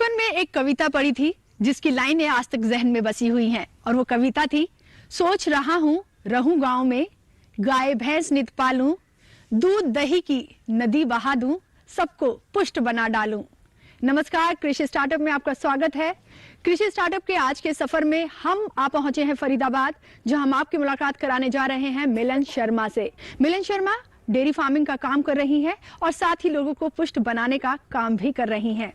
बचपन में एक कविता पढ़ी थी जिसकी लाइनें आज तक जहन में बसी हुई हैं और वो कविता थी, सोच रहा हूँ रहूं गांव में, गाय भैंस नित पालूं, दूध दही की नदी बहा दूं, सबको पुष्ट बना डालूं। नमस्कार, कृषि स्टार्टअप में आपका स्वागत है। कृषि स्टार्टअप के आज के सफर में हम आ पहुंचे हैं फरीदाबाद, जहां हम आपकी मुलाकात कराने जा रहे हैं मिलन शर्मा से। मिलन शर्मा डेयरी फार्मिंग का काम कर रही हैं और साथ ही लोगों को पुष्ट बनाने का काम भी कर रही हैं।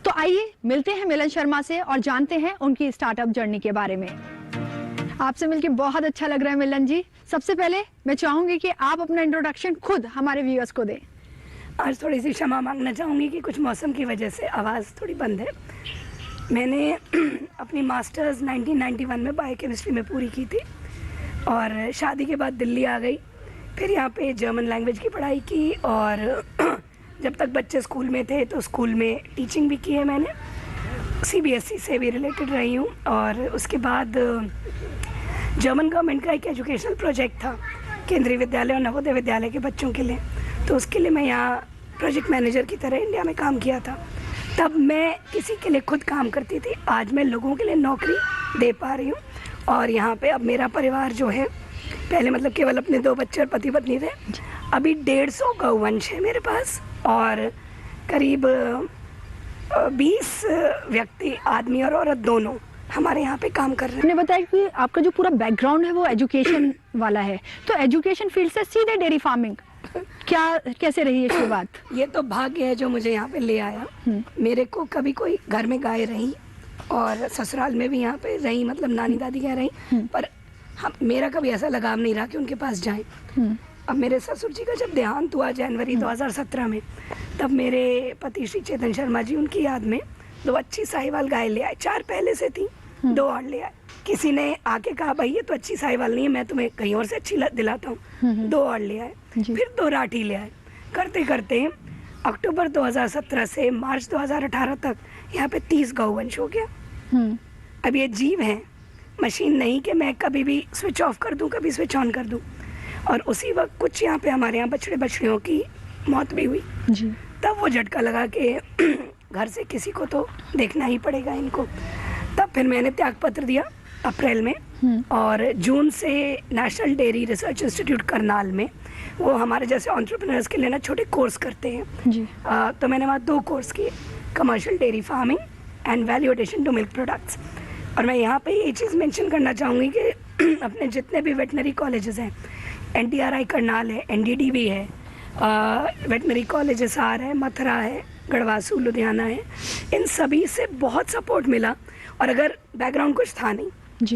तो आइए मिलते हैं मिलन शर्मा से और जानते हैं उनकी स्टार्टअप जर्नी के बारे में। आपसे मिलकर बहुत अच्छा लग रहा है मिलन जी। सबसे पहले मैं चाहूंगी कि आप अपना इंट्रोडक्शन खुद हमारे व्यूअर्स को दें। आज थोड़ी सी क्षमा मांगना चाहूँगी कि कुछ मौसम की वजह से आवाज़ थोड़ी बंद है। मैंने अपनी मास्टर्स 1991 में बायोकेमिस्ट्री में पूरी की थी और शादी के बाद दिल्ली आ गई। फिर यहाँ पे जर्मन लैंग्वेज की पढ़ाई की और जब तक बच्चे स्कूल में थे तो स्कूल में टीचिंग भी की है मैंने। CBSE से भी रिलेटेड रही हूँ और उसके बाद जर्मन गवर्नमेंट का एक एजुकेशनल प्रोजेक्ट था केंद्रीय विद्यालय और नवोदय विद्यालय के बच्चों के लिए, तो उसके लिए मैं यहाँ प्रोजेक्ट मैनेजर की तरह इंडिया में काम किया था। तब मैं किसी के लिए खुद काम करती थी, आज मैं लोगों के लिए नौकरी दे पा रही हूँ। और यहाँ पे अब मेरा परिवार जो है, पहले मतलब केवल अपने 2 बच्चे और पति पत्नी थे, अभी 150 गौवंश है मेरे पास और करीब 20 व्यक्ति, आदमी और औरत दोनों हमारे यहाँ पे काम कर रहे हैं। आपने बताया कि आपका जो पूरा बैकग्राउंड है वो एजुकेशन वाला है, तो एजुकेशन फील्ड से सीधे डेयरी फार्मिंग कैसे रही है शुरुआत? ये तो भाग्य है जो मुझे यहाँ पे ले आया। मेरे को कभी कोई घर में गाय रही और ससुराल में भी यहाँ पे रही, मतलब नानी दादी कह रही, पर मेरा कभी ऐसा लगाव नहीं रहा कि उनके पास जाएं। अब मेरे ससुर जी का जब देहांत हुआ जनवरी 2017 में, तब मेरे पति श्री चेतन शर्मा जी उनकी याद में 2 अच्छी साहिवाल गाय ले आए। 4 पहले से थी, 2 और ले आए। किसी ने आके कहा भाई ये तो अच्छी साहिवाल नहीं है, मैं तुम्हें कहीं और से अच्छी दिलाता हूँ, 2 और ले आए। फिर 2 राठी ले आए। करते करते अक्टूबर 2017 से मार्च 2018 तक यहाँ पे 30 गौवंश हो गया। अब ये जीव है, मशीन नहीं कि मैं कभी भी स्विच ऑफ कर दूं, कभी स्विच ऑन कर दूं। और उसी वक्त कुछ यहाँ पे हमारे यहाँ बछड़े बछड़ियों की मौत भी हुई जी। तब वो झटका लगा कि घर से किसी को तो देखना ही पड़ेगा इनको। तब फिर मैंने त्याग पत्र दिया अप्रैल में और जून से national dairy research institute Karnal में, वो हमारे जैसे एंटरप्रेन्योर्स के लिए ना छोटे कोर्स करते हैं जी। तो मैंने वहाँ 2 कोर्स किए, commercial dairy farming and value addition to milk products. और मैं यहाँ पे ये चीज़ मेंशन करना चाहूँगी कि अपने जितने भी वेटनरी कॉलेजेस हैं, NTRI करनाल है, NDD भी है, वेटनरी कॉलेज हिसार है, मथुरा है, गढ़वासू लुधियाना है, इन सभी से बहुत सपोर्ट मिला। और अगर बैकग्राउंड कुछ था नहीं,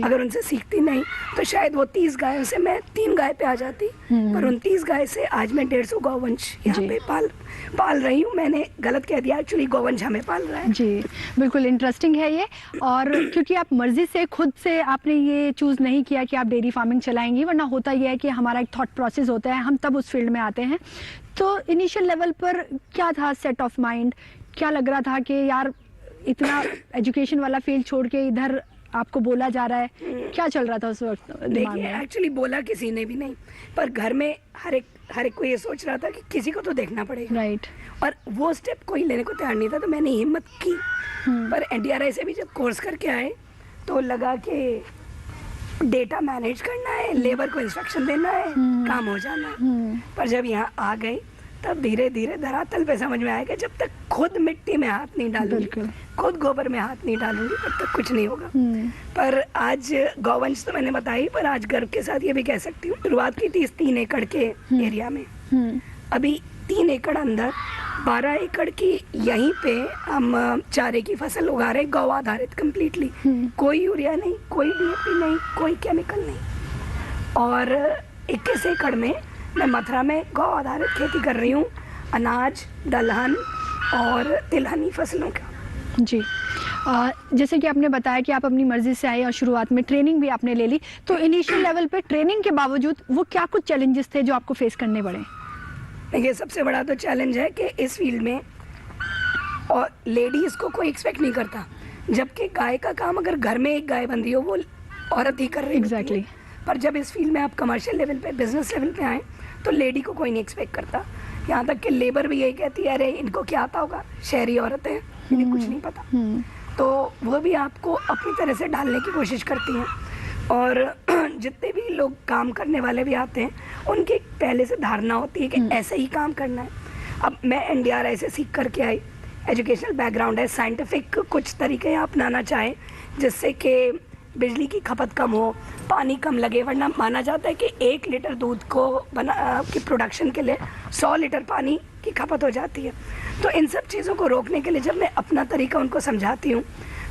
अगर उनसे सीखती नहीं तो शायद वो 30 गायों से मैं 3 गाय पे आ जाती, पर उन 30 गाय से आज मैं 150 गौवंश यहाँ पे पाल रही हूँ। मैंने गलत कह दिया, एक्चुअली गौवंश हमें पाल रहा है जी। बिल्कुल इंटरेस्टिंग है ये। और क्योंकि आप मर्जी से खुद से आपने ये चूज नहीं किया कि आप डेयरी फार्मिंग चलाएंगी, वरना होता यह है कि हमारा एक थॉट प्रोसेस होता है, हम तब उस फील्ड में आते हैं। तो इनिशियल लेवल पर क्या था सेट ऑफ माइंड, क्या लग रहा था कि यार इतना एजुकेशन वाला फील्ड छोड़ के इधर आपको बोला जा रहा है, क्या चल रहा था उस वक्त दिमाग में? एक्चुअली बोला किसी ने भी नहीं, पर घर में हर एक को ये सोच रहा था कि किसी को तो देखना पड़ेगा, राइट। और वो स्टेप कोई लेने को तैयार नहीं था, तो मैंने हिम्मत की। पर NTRI से भी जब कोर्स करके आए तो लगा कि डेटा मैनेज करना है, लेबर को इंस्ट्रक्शन देना है, काम हो जाना है। पर जब यहाँ आ गए तब धीरे धीरे धरातल पे समझ में आएगा, जब तक खुद मिट्टी में हाथ नहीं डालूंगी, खुद गोबर में हाथ नहीं डालूंगी, तब तक कुछ नहीं होगा। पर आज गौवंश तो मैंने बताई, पर आज गर्व के साथ ये भी कह सकती हूँ, शुरुआत की थी इस 3 एकड़ के एरिया में। अभी 3 एकड़ अंदर 12 एकड़ की यहीं पे हम चारे की फसल उगा रहे, गौ आधारित कम्प्लीटली। कोई यूरिया नहीं, कोई DAP नहीं, कोई केमिकल नहीं। और 21 एकड़ में मैं मथुरा में गौ आधारित खेती कर रही हूँ, अनाज, दलहन और तिलहनी फसलों का जी। जैसे कि आपने बताया कि आप अपनी मर्जी से आए और शुरुआत में ट्रेनिंग भी आपने ले ली, तो इनिशियल लेवल पे ट्रेनिंग के बावजूद वो क्या कुछ चैलेंजेस थे जो आपको फेस करने पड़े? देखिए, सबसे बड़ा तो चैलेंज है कि इस फील्ड में और लेडीज़ को कोई एक्सपेक्ट नहीं करता, जबकि गाय का काम अगर घर में एक गाय बन रही हो वो औरत ही कर रही है। एग्जैक्टली। पर जब इस फील्ड में आप कमर्शियल लेवल पे, बिजनेस लेवल पे आए तो लेडी को कोई नहीं एक्सपेक्ट करता। यहाँ तक कि लेबर भी यही कहती है, अरे इनको क्या आता होगा, शहरी औरतें इन्हें कुछ नहीं पता, तो वो भी आपको अपनी तरह से ढालने की कोशिश करती हैं। और जितने भी लोग काम करने वाले भी आते हैं उनकी एक पहले से धारणा होती है कि ऐसे ही काम करना है। अब मैं NDRI से सीख करके आई, एजुकेशनल बैकग्राउंड है, साइंटिफिक कुछ तरीके अपनाना चाहें जिससे कि बिजली की खपत कम हो, पानी कम लगे, वरना माना जाता है कि 1 लीटर दूध को की प्रोडक्शन के लिए 100 लीटर पानी की खपत हो जाती है। तो इन सब चीज़ों को रोकने के लिए जब मैं अपना तरीका उनको समझाती हूँ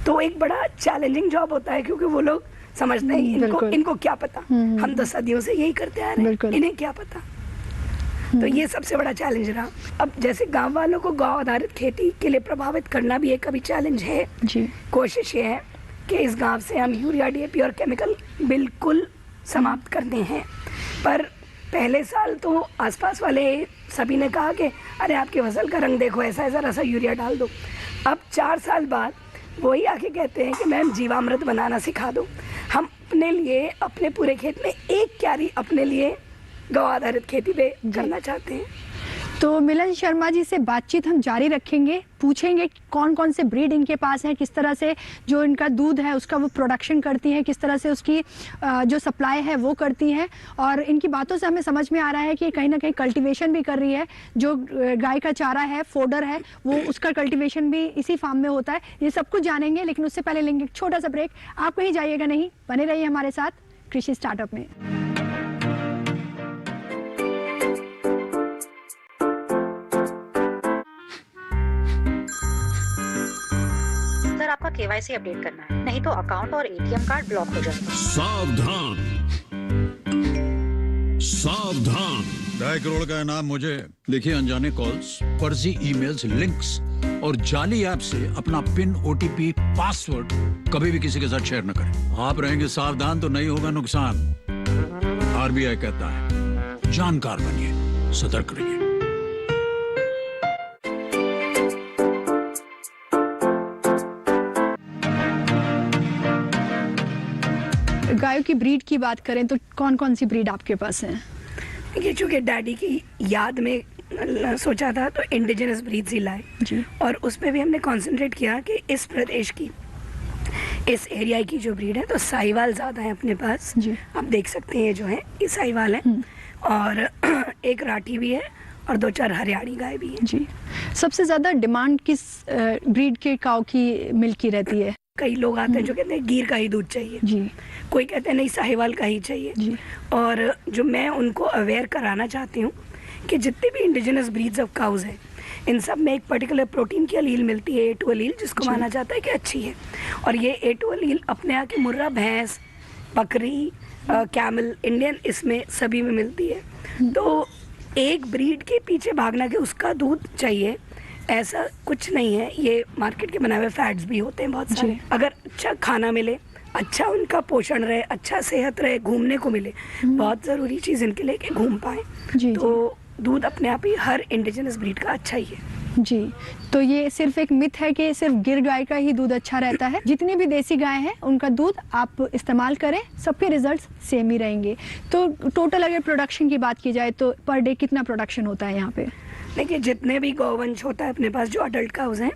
तो एक बड़ा चैलेंजिंग जॉब होता है, क्योंकि वो लोग समझते हैं इनको क्या पता, हम तो सदियों से यही करते आ रहे हैं, इन्हें क्या पता। तो ये सबसे बड़ा चैलेंज रहा। अब जैसे गांव वालों को गांव आधारित खेती के लिए प्रभावित करना भी एक अभी चैलेंज है जी। कोशिश ये है कि इस गांव से हम यूरिया, DAP और केमिकल बिल्कुल समाप्त करते हैं। पर पहले साल तो आसपास वाले सभी ने कहा कि अरे आपकी फसल का रंग देखो ऐसा है, ज़रा सा यूरिया डाल दो। अब 4 साल बाद वही आके कहते हैं कि मैम जीवामृत बनाना सिखा दो। हम अपने लिए अपने पूरे खेत में एक क्यारी अपने लिए गौ आधारित खेती पे करना चाहते हैं। तो मिलन शर्मा जी से बातचीत हम जारी रखेंगे, पूछेंगे कौन कौन से ब्रीड इनके पास है, किस तरह से जो इनका दूध है उसका वो प्रोडक्शन करती हैं, किस तरह से उसकी जो सप्लाई है वो करती हैं। और इनकी बातों से हमें समझ में आ रहा है कि कहीं ना कहीं कल्टीवेशन भी कर रही है, जो गाय का चारा है, फोडर है, वो उसका कल्टीवेशन भी इसी फार्म में होता है। ये सब कुछ जानेंगे, लेकिन उससे पहले लेंगे एक छोटा सा ब्रेक। आप कहीं जाइएगा नहीं, बने रहिए हमारे साथ कृषि स्टार्टअप में। आपका KYC अपडेट करना है, नहीं तो अकाउंट और ATM कार्ड ब्लॉक हो जाएगा। सावधान सावधान, 2.5 करोड़ का इनाम मुझे। देखिए, अनजाने कॉल्स, फर्जी ईमेल्स, लिंक्स और जाली ऐप से अपना पिन, OTP, पासवर्ड कभी भी किसी के साथ शेयर न करें। आप रहेंगे सावधान तो नहीं होगा नुकसान। RBI कहता है जानकार बनिए, सतर्क रहिए। गायों की ब्रीड की बात करें तो कौन कौन सी ब्रीड आपके पास है? ये चूँकि डैडी की याद में सोचा था तो इंडिजिनस ब्रीड्स ही लाए जी। और उस पर भी हमने कंसंट्रेट किया कि इस प्रदेश की, इस एरिया की जो ब्रीड है, तो साहिवाल ज़्यादा है अपने पास जी। आप देख सकते हैं जो है ये साहिवाल है, और एक राठी भी है और 2-4 हरियाणी गाय भी है जी। सबसे ज़्यादा डिमांड किस ब्रीड के काऊ की मिल्क की रहती है? कई लोग आते हैं जो कहते हैं गिर का ही दूध चाहिए जी, कोई कहते हैं नहीं साहिवाल का ही चाहिए जी। और जो मैं उनको अवेयर कराना चाहती हूँ कि जितने भी इंडिजिनस ब्रीड्स ऑफ काउज हैं, इन सब में एक पर्टिकुलर प्रोटीन की अलील मिलती है, A2 अलील, जिसको माना जाता है कि अच्छी है। और ये A2 अलील अपने यहाँ की मुर्रा, भैंस, बकरी, कैमल, इंडियन, इसमें सभी में मिलती है। तो एक ब्रीड के पीछे भागना कि उसका दूध चाहिए, ऐसा कुछ नहीं है। ये मार्केट के बनाए हुए फैट्स भी होते हैं बहुत सारे। अगर अच्छा खाना मिले, अच्छा उनका पोषण रहे, अच्छा सेहत रहे, घूमने को मिले, बहुत ज़रूरी चीज़ इनके लिए कि घूम पाए, तो दूध अपने आप ही हर इंडिजिनस ब्रीड का अच्छा ही है जी। तो ये सिर्फ एक मिथ है कि सिर्फ गिर गाय का ही दूध अच्छा रहता है। जितनी भी देसी गाय हैं उनका दूध आप इस्तेमाल करें, सबके रिजल्ट्स सेम ही रहेंगे। तो टोटल अगर प्रोडक्शन की बात की जाए तो पर डे कितना प्रोडक्शन होता है यहाँ पे? देखिए, जितने भी गौवंश होता है अपने पास, जो अडल्ट काउज हैं,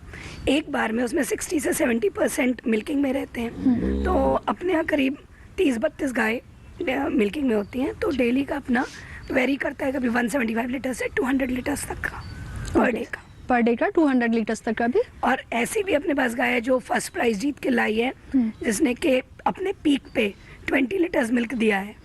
एक बार में उसमें 60 से 70% मिल्किंग में रहते हैं। तो अपने यहाँ करीब 30-32 गाय मिल्किंग में होती हैं। तो डेली का अपना वेरी करता है, कभी 175 लीटर से 200 लीटर्स तक का पर डे का 200 लीटर्स तक का भी। और ऐसी भी अपने पास गाय है जो फर्स्ट प्राइज जीत के लाई है, जिसने के अपने पीक पे 20 लीटर्स मिल्क दिया है।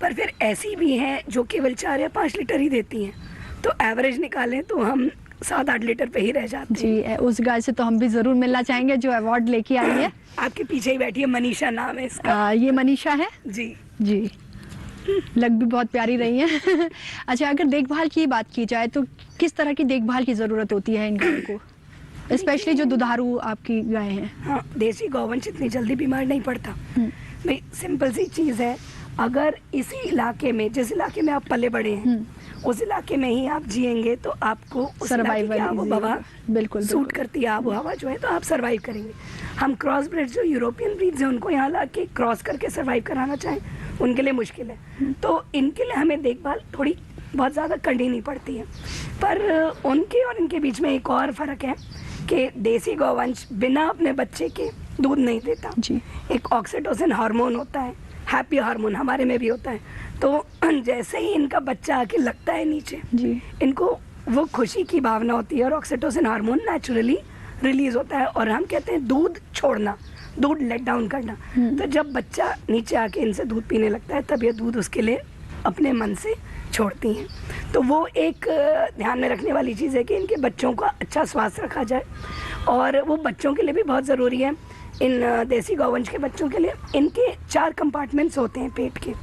पर फिर ऐसी भी हैं जो केवल 4 या 5 लीटर ही देती हैं। तो एवरेज निकालें तो हम 7-8 लीटर पे ही रह जाते हैं जी। उस गाय से तो हम भी जरूर मिलना चाहेंगे जो अवार्ड लेके आई है। आपके पीछे ही बैठी है, मनीषा नाम है इसका। ये मनीषा है जी जी, लग भी बहुत प्यारी रही है। अच्छा, अगर देखभाल की बात की जाए तो किस तरह की देखभाल की जरूरत होती है इन गायों को, स्पेशली जो दुधारू आपकी गाय हैं? हाँ, देसी गौवंश इतनी जल्दी बीमार नहीं पड़ता भाई। सिंपल सी चीज़ है, अगर इसी इलाके में, जिस इलाके में आप पले बड़े हैं, उस इलाके में ही आप जिएंगे तो आपको उस सर्वाइवल आबोहवा बिल्कुल सूट करती है, आबोहवा जो है, तो आप सर्वाइव करेंगे। हम क्रॉस ब्रीड जो यूरोपियन ब्रीड्स हैं उनको यहाँ ला के क्रॉस करके सर्वाइव कराना चाहें, उनके लिए मुश्किल है। तो इनके लिए हमें देखभाल थोड़ी बहुत ज़्यादा करनी नहीं पड़ती है। पर उनके और इनके बीच में एक और फ़र्क है कि देसी गौवंश बिना अपने बच्चे के दूध नहीं देता जी। एक ऑक्सीटोसिन हार्मोन होता है, हैप्पी हार्मोन हमारे में भी होता है, तो जैसे ही इनका बच्चा आके लगता है नीचे जी। इनको वो खुशी की भावना होती है और ऑक्सीटोसिन हार्मोन नेचुरली रिलीज होता है और हम कहते हैं दूध छोड़ना, दूध लेट डाउन करना। तो जब बच्चा नीचे आके इनसे दूध पीने लगता है तब ये दूध उसके लिए अपने मन से छोड़ती हैं। तो वो एक ध्यान में रखने वाली चीज़ है कि इनके बच्चों का अच्छा स्वास्थ्य रखा जाए और वो बच्चों के लिए भी बहुत ज़रूरी है। इन देसी गौवंश के बच्चों के लिए इनके 4 कंपार्टमेंट्स होते हैं पेट के,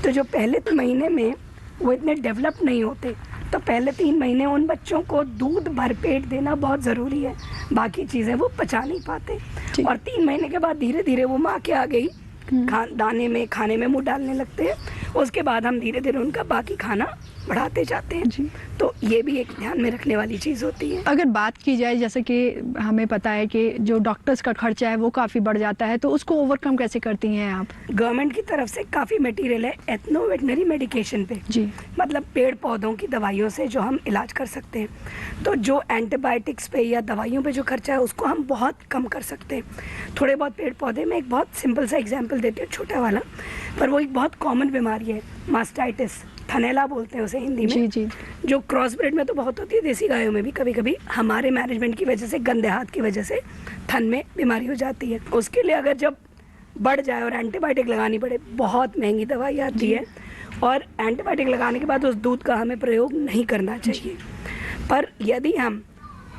तो जो पहले 3 महीने में वो इतने डेवलप नहीं होते, तो पहले 3 महीने उन बच्चों को दूध भरपेट देना बहुत ज़रूरी है, बाकी चीज़ें वो पचा नहीं पाते। और 3 महीने के बाद धीरे धीरे वो माँ के आ गई दाने में खाने में मुंह डालने लगते हैं, उसके बाद हम धीरे धीरे उनका बाकी खाना बढ़ाते जाते हैं जी। तो ये भी एक ध्यान में रखने वाली चीज़ होती है। अगर बात की जाए जैसे कि हमें पता है कि जो डॉक्टर्स का खर्चा है वो काफ़ी बढ़ जाता है, तो उसको ओवरकम कैसे करती हैं आप? गवर्नमेंट की तरफ से काफ़ी मटेरियल है एथनो वेटनरी मेडिकेशन पे जी। मतलब पेड़ पौधों की दवाइयों से जो हम इलाज कर सकते हैं, तो जो एंटीबायोटिक्स पे या दवाइयों पे जो खर्चा है उसको हम बहुत कम कर सकते हैं। थोड़े बहुत पेड़ पौधे में एक बहुत सिंपल सा एग्जाम्पल देती हूँ, छोटा वाला, पर वो एक बहुत कॉमन बीमारी है, मास्टाइटिस, थनैला बोलते हैं उसे हिंदी में। जी जी। जो क्रॉस ब्रीड में तो बहुत होती है, देसी गायों में भी कभी कभी हमारे मैनेजमेंट की वजह से, गंदे हाथ की वजह से थन में बीमारी हो जाती है। उसके लिए अगर जब बढ़ जाए और एंटीबायोटिक लगानी पड़े, बहुत महंगी दवाई आती है और एंटीबायोटिक लगाने के बाद उस दूध का हमें प्रयोग नहीं करना चाहिए। पर यदि हम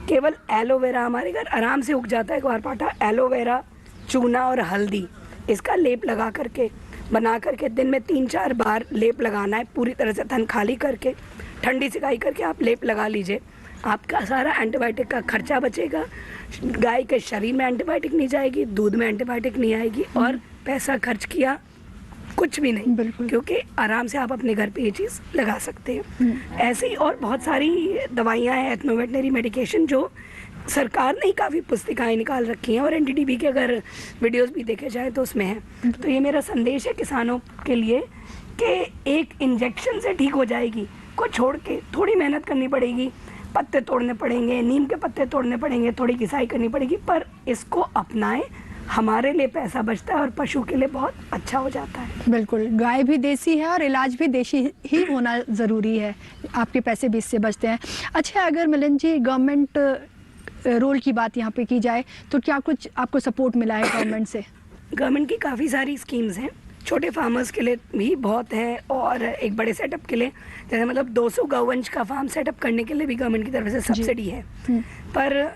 केवल एलोवेरा, हमारे घर आराम से उग जाता है ग्वारपाठा, एलोवेरा, चूना और हल्दी, इसका लेप लगा करके बना करके दिन में 3-4 बार लेप लगाना है, पूरी तरह से थन खाली करके ठंडी सिकाई करके आप लेप लगा लीजिए, आपका सारा एंटीबायोटिक का खर्चा बचेगा, गाय के शरीर में एंटीबायोटिक नहीं जाएगी, दूध में एंटीबायोटिक नहीं आएगी और पैसा खर्च किया कुछ भी नहीं, बिल्कुल। क्योंकि आराम से आप अपने घर पे ये चीज़ लगा सकते हैं। ऐसे ही और बहुत सारी दवाइयाँ हैं एथनो वेटनरी मेडिकेशन जो सरकार ने ही काफ़ी पुस्तिकाएं निकाल रखी हैं और एनडीडीबी के अगर वीडियोस भी देखे जाए तो उसमें है। तो ये मेरा संदेश है किसानों के लिए कि एक इंजेक्शन से ठीक हो जाएगी को छोड़ के थोड़ी मेहनत करनी पड़ेगी, पत्ते तोड़ने पड़ेंगे, नीम के पत्ते तोड़ने पड़ेंगे, थोड़ी घिसाई करनी पड़ेगी, पर इसको अपनाएं, हमारे लिए पैसा बचता है और पशु के लिए बहुत अच्छा हो जाता है। बिल्कुल, गाय भी देसी है और इलाज भी देसी ही होना ज़रूरी है, आपके पैसे भी इससे बचते हैं। अच्छा, अगर मिलन जी गवर्नमेंट रोल की बात यहाँ पे की जाए तो क्या कुछ आपको सपोर्ट मिला है गवर्नमेंट से? गवर्नमेंट की काफ़ी सारी स्कीम्स हैं, छोटे फार्मर्स के लिए भी बहुत है और एक बड़े सेटअप के लिए, जैसे मतलब 200 गौवंश का फार्म सेटअप करने के लिए भी गवर्नमेंट की तरफ से सब्सिडी है। पर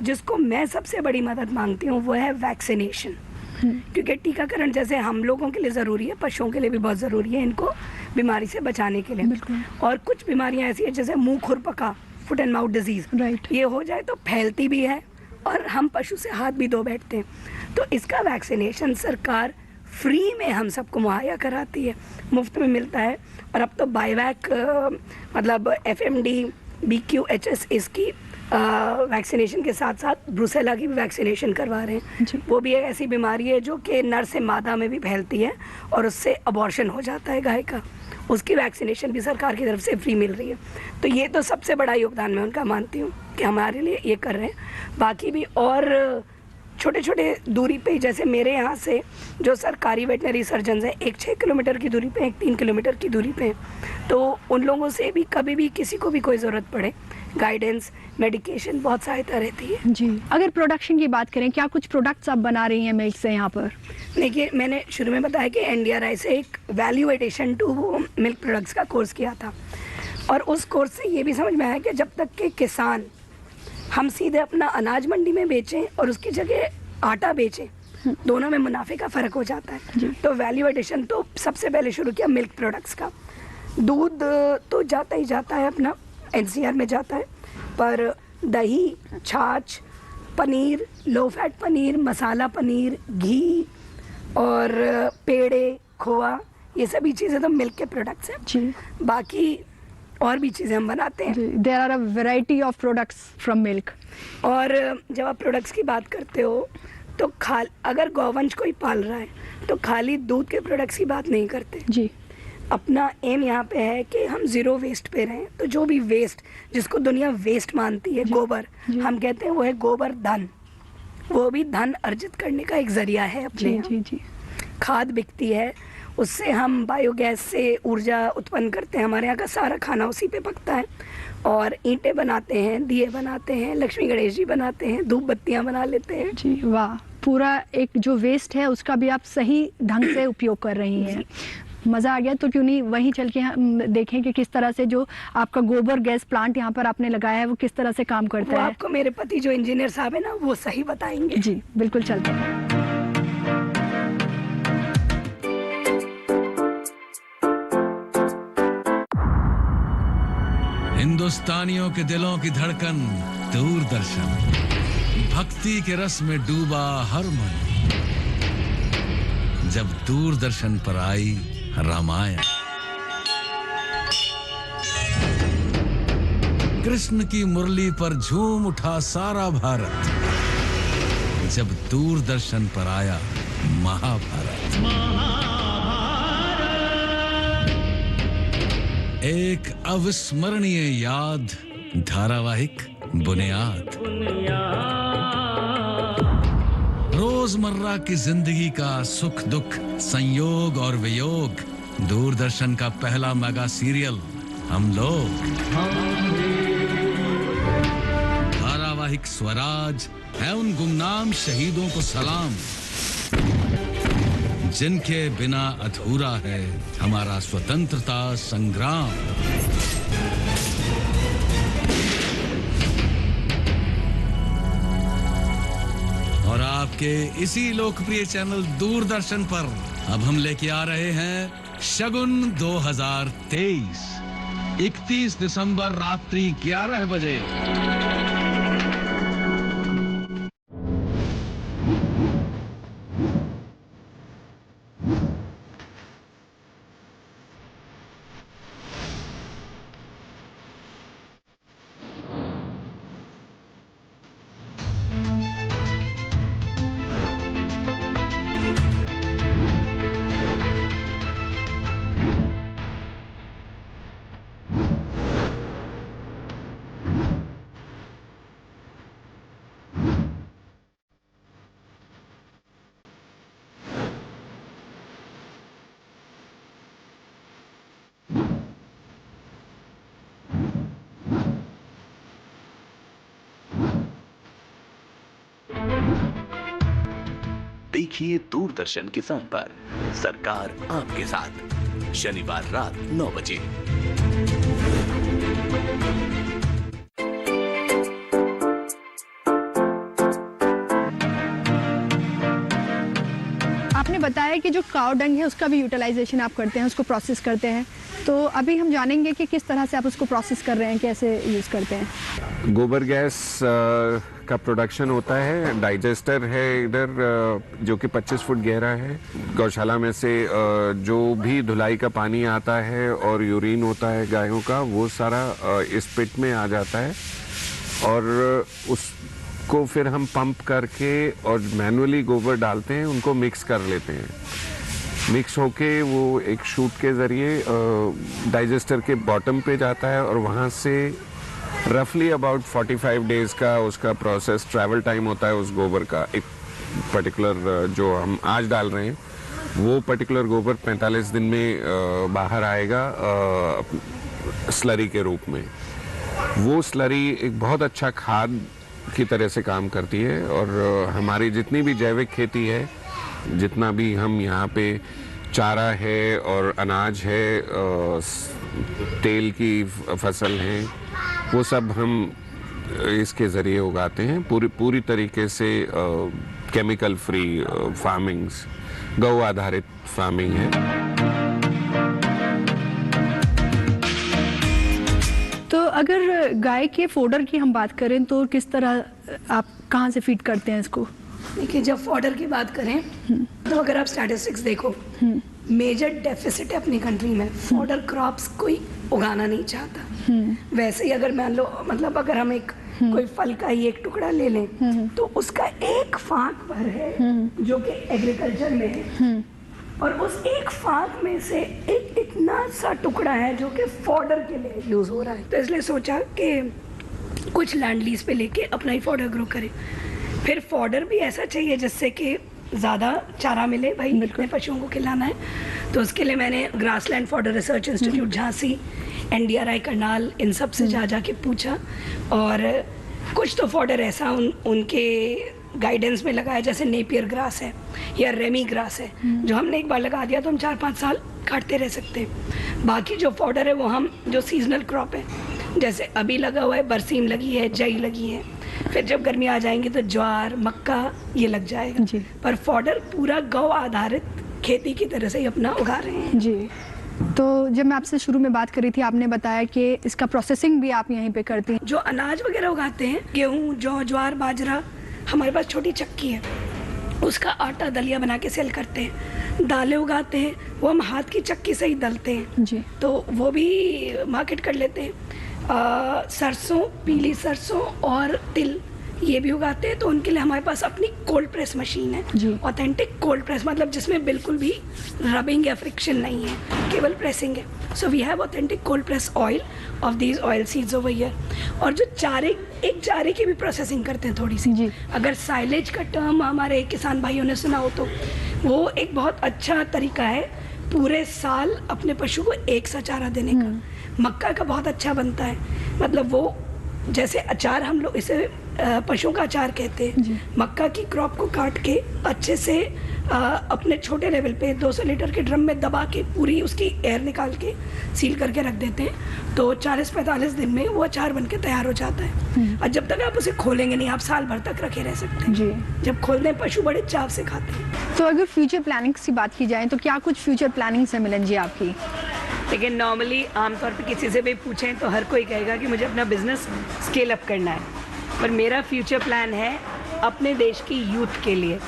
जिसको मैं सबसे बड़ी मदद मांगती हूँ वो है वैक्सीनेशन, क्योंकि टीकाकरण जैसे हम लोगों के लिए ज़रूरी है, पशुओं के लिए भी बहुत ज़रूरी है इनको बीमारी से बचाने के लिए। और कुछ बीमारियाँ ऐसी है जैसे मुँह खुरपका, फुट एंड माउथ डिजीज़, ये हो जाए तो फैलती भी है और हम पशु से हाथ भी धो बैठते हैं, तो इसका वैक्सीनेशन सरकार फ्री में हम सबको मुहैया कराती है, मुफ्त में मिलता है। और अब तो बाईवैक मतलब FMD, BQHS इसकी वैक्सीनेशन के साथ साथ ब्रूसेला की भी वैक्सीनेशन करवा रहे हैं। वो भी एक ऐसी बीमारी है जो कि नर से मादा में भी फैलती है और उससे अबॉर्शन हो जाता है गाय का, उसकी वैक्सीनेशन भी सरकार की तरफ से फ्री मिल रही है। तो ये तो सबसे बड़ा योगदान मैं उनका मानती हूँ कि हमारे लिए ये कर रहे हैं। बाकी भी और छोटे छोटे दूरी पे, जैसे मेरे यहाँ से जो सरकारी वेटनरी सर्जन हैं, एक 6 किलोमीटर की दूरी पे, एक 3 किलोमीटर की दूरी पे, तो उन लोगों से भी कभी भी किसी को भी कोई ज़रूरत पड़े, गाइडेंस, मेडिकेशन, बहुत सहायता रहती है। जी, अगर प्रोडक्शन की बात करें, क्या कुछ प्रोडक्ट्स आप बना रही हैं मिल्क से यहाँ पर? देखिए, मैंने शुरू में बताया कि NDRI से एक value addition to milk products का कोर्स किया था और उस कोर्स से ये भी समझ में आया कि जब तक के किसान हम सीधे अपना अनाज मंडी में बेचें और उसकी जगह आटा बेचें, दोनों में मुनाफे का फ़र्क हो जाता है। तो वैल्यू एडिशन तो सबसे पहले शुरू किया मिल्क प्रोडक्ट्स का। दूध तो जाता ही जाता है, अपना NCR में जाता है, पर दही, छाछ, पनीर, लो फैट पनीर, मसाला पनीर, घी और पेड़े, खोआ, ये सभी चीज़ें तो मिल्क के प्रोडक्ट्स हैं। जी। बाकी और भी चीज़ें हम बनाते हैं। There are a variety of products from milk. और जब आप प्रोडक्ट्स की बात करते हो तो अगर गौवंश कोई पाल रहा है तो खाली दूध के प्रोडक्ट्स की बात नहीं करते। जी। अपना एम यहाँ पे है कि हम जीरो वेस्ट पे रहें। तो जो भी वेस्ट, जिसको दुनिया वेस्ट मानती है, गोबर हम कहते हैं वो है गोबर धन, वो भी धन अर्जित करने का एक जरिया है अपने यहाँ। जी जी। खाद बिकती है, उससे हम बायोगैस से ऊर्जा उत्पन्न करते हैं। हमारे यहाँ का सारा खाना उसी पे पकता है, और ईंटें बनाते हैं, दिए बनाते हैं, लक्ष्मी गणेश जी बनाते हैं, धूप बत्तियाँ बना लेते हैं। जी वाह, पूरा एक जो वेस्ट है उसका भी आप सही ढंग से उपयोग कर रही हैं। मज़ा आ गया। तो क्यों नहीं वहीं चल के हम देखें कि किस तरह से जो आपका गोबर गैस प्लांट यहाँ पर आपने लगाया है वो किस तरह से काम करता है। आपको मेरे पति जो इंजीनियर साहब है ना, वो सही बताएंगे। जी बिल्कुल, चलते हैं। हिंदुस्तानियों के दिलों की धड़कन दूरदर्शन, भक्ति के रस में डूबा हर मन। जब दूरदर्शन पर आई रामायण, कृष्ण की मुरली पर झूम उठा सारा भारत। जब दूरदर्शन पर आया महाभारत, एक अविस्मरणीय याद, धारावाहिक बुनियाद। रोजमर्रा की जिंदगी का सुख दुख, संयोग और वियोग। दूरदर्शन का पहला मेगा सीरियल हम लोग। धारावाहिक स्वराज है उन गुमनाम शहीदों को सलाम, जिनके बिना अधूरा है हमारा स्वतंत्रता संग्राम। और आपके इसी लोकप्रिय चैनल दूरदर्शन पर अब हम लेके आ रहे हैं शगुन 2023, 31 दिसंबर रात्रि 11 बजे। देखिए दूरदर्शन किसान पर सरकार आपके साथ, शनिवार रात 9 बजे। आपने बताया कि जो काव डंग है उसका भी यूटिलाइजेशन आप करते हैं, उसको प्रोसेस करते हैं। तो अभी हम जानेंगे कि किस तरह से आप उसको प्रोसेस कर रहे हैं, कैसे यूज़ करते हैं। गोबर गैस का प्रोडक्शन होता है। डाइजेस्टर है इधर जो कि 25 फुट गहरा है। गौशाला में से जो भी धुलाई का पानी आता है और यूरिन होता है गायों का, वो सारा इस पिट में आ जाता है, और उसको फिर हम पंप करके और मैनुअली गोबर डालते हैं, उनको मिक्स कर लेते हैं। मिक्स होके वो एक शूट के ज़रिए डाइजेस्टर के बॉटम पे जाता है, और वहाँ से रफली अबाउट 45 डेज़ का उसका प्रोसेस ट्रैवल टाइम होता है उस गोबर का। एक पर्टिकुलर जो हम आज डाल रहे हैं वो पर्टिकुलर गोबर 45 दिन में बाहर आएगा स्लरी के रूप में। वो स्लरी एक बहुत अच्छा खाद की तरह से काम करती है, और हमारी जितनी भी जैविक खेती है, जितना भी हम यहाँ पे चारा है और अनाज है, तेल की फसल है, वो सब हम इसके ज़रिए उगाते हैं। पूरी तरीके से केमिकल फ्री फार्मिंग्स, गौ आधारित फार्मिंग है। तो अगर गाय के फोडर की हम बात करें तो किस तरह आप कहाँ से फीड करते हैं इसको? देखिए, जब फॉडर की बात करें तो अगर आप स्टैटिस्टिक्स देखो, मेजर डेफिसिट है अपनी कंट्री में। फॉडर क्रॉप्स कोई उगाना नहीं चाहता। वैसे ही अगर मान लो, मतलब अगर हम एक कोई फल का ही एक टुकड़ा ले लें तो उसका एक फाक भर है जो कि एग्रीकल्चर में है, और उस एक फाग में से एक इतना सा टुकड़ा है जो कि फॉडर के लिए यूज़ हो रहा है। तो इसलिए सोचा कि कुछ लैंड लीज पे लेके अपना ही फॉडर ग्रो करें। फिर फॉडर भी ऐसा चाहिए जिससे कि ज़्यादा चारा मिले, भाई अपने पशुओं को खिलाना है। तो उसके लिए मैंने grassland fodder research institute Jhansi, NDRI Karnal, इन सब से जा के पूछा, और कुछ तो फॉडर ऐसा उनके गाइडेंस में लगाया, जैसे नेपियर ग्रास है या रेमी ग्रास है, जो हमने एक बार लगा दिया तो हम 4-5 साल काटते रह सकते हैं। बाकी जो फॉडर है वो हम जो सीजनल क्रॉप है, जैसे अभी लगा हुआ है बरसीम लगी है, जई लगी है, फिर जब गर्मी आ जाएंगी तो ज्वार, मक्का ये लग जाएगा जी। पर फॉडर पूरा गौ आधारित खेती की तरह से ही अपना उगा रहे हैं जी। तो जब मैं आपसे शुरू में बात करी थी, आपने बताया कि इसका प्रोसेसिंग भी आप यहीं पे करती हैं। जो अनाज वगैरह उगाते हैं, गेहूँ, जौ, ज्वार, बाजरा, हमारे पास छोटी चक्की है, उसका आटा दलिया बना के सेल करते हैं। दालें उगाते हैं, वो हम हाथ की चक्की से ही दलते हैं जी। तो वो भी मार्केट कर लेते हैं। सरसों, पीली सरसों और तिल ये भी उगाते हैं, तो उनके लिए हमारे पास अपनी कोल्ड प्रेस मशीन है जी। ऑथेंटिक कोल्ड प्रेस, मतलब जिसमें बिल्कुल भी रबिंग या फ्रिक्शन नहीं है, केवल प्रेसिंग है। So we have authentic cold press oil of these oil seeds over here. और जो चारे की भी प्रोसेसिंग करते हैं थोड़ी सी जी। अगर साइलेज का टर्म हमारे किसान भाइयों ने सुना हो तो वो एक बहुत अच्छा तरीका है पूरे साल अपने पशु को एक सा चारा देने का। मक्का का बहुत अच्छा बनता है, मतलब वो जैसे अचार हम लोग इसे पशुओं का अचार कहते हैं। मक्का की क्रॉप को काट के अच्छे से अपने छोटे लेवल पे 200 लीटर के ड्रम में दबा के पूरी उसकी एयर निकाल के सील करके रख देते हैं, तो 40-45 दिन में वो अचार बन के तैयार हो जाता है। और जब तक आप उसे खोलेंगे नहीं, आप साल भर तक रखे रह सकते हैं जी। जब खोलते हैं पशु बड़े चाव से खाते हैं। तो अगर फ्यूचर प्लानिंग्स की बात की जाए तो क्या कुछ फ्यूचर प्लानिंग्स है मिलन जी आपकी? लेकिन नॉर्मली आमतौर पे किसी से भी पूछें तो हर कोई कहेगा कि मुझे अपना बिजनेस स्केल अप करना है, पर मेरा फ्यूचर प्लान है अपने देश की यूथ के लिए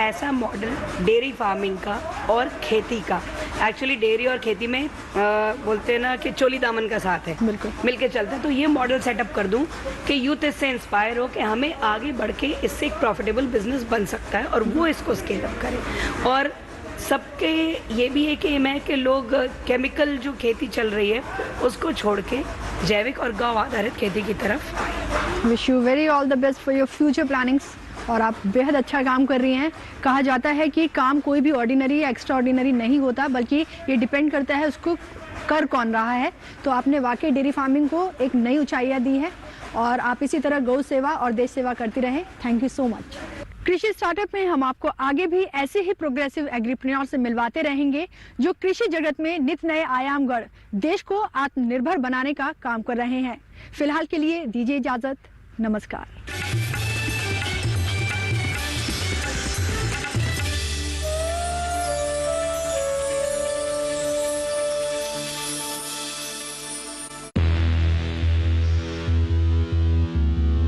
ऐसा मॉडल डेयरी फार्मिंग का और खेती का। एक्चुअली डेयरी और खेती में बोलते हैं ना कि चोली दामन का साथ है, बिल्कुल मिलके चलते हैं। तो ये मॉडल सेटअप कर दूं कि यूथ इससे इंस्पायर हो कि हमें आगे बढ़ के इससे एक प्रॉफिटेबल बिजनेस बन सकता है और वो इसको स्केल अप करें। और सबके ये भी एक एम है कि लोग केमिकल जो खेती चल रही है उसको छोड़ के जैविक और गौ आधारित खेती की तरफ आए। Wish you very all the best for your future plannings. और आप बेहद अच्छा काम कर रही हैं। कहा जाता है कि काम कोई भी ऑर्डिनरी या एक्स्ट्रा ऑर्डिनरी नहीं होता, बल्कि ये डिपेंड करता है उसको कर कौन रहा है। तो आपने वाकई डेयरी फार्मिंग को एक नई ऊंचाइयाँ दी है और आप इसी तरह गौ सेवा और देश सेवा करती रहें। Thank you so much. कृषि स्टार्टअप में हम आपको आगे भी ऐसे ही प्रोग्रेसिव एग्रीप्रेन्योर से मिलवाते रहेंगे जो कृषि जगत में नित नए आयाम गढ़ देश को आत्मनिर्भर बनाने का काम कर रहे हैं। फिलहाल के लिए दीजिए इजाजत। नमस्कार।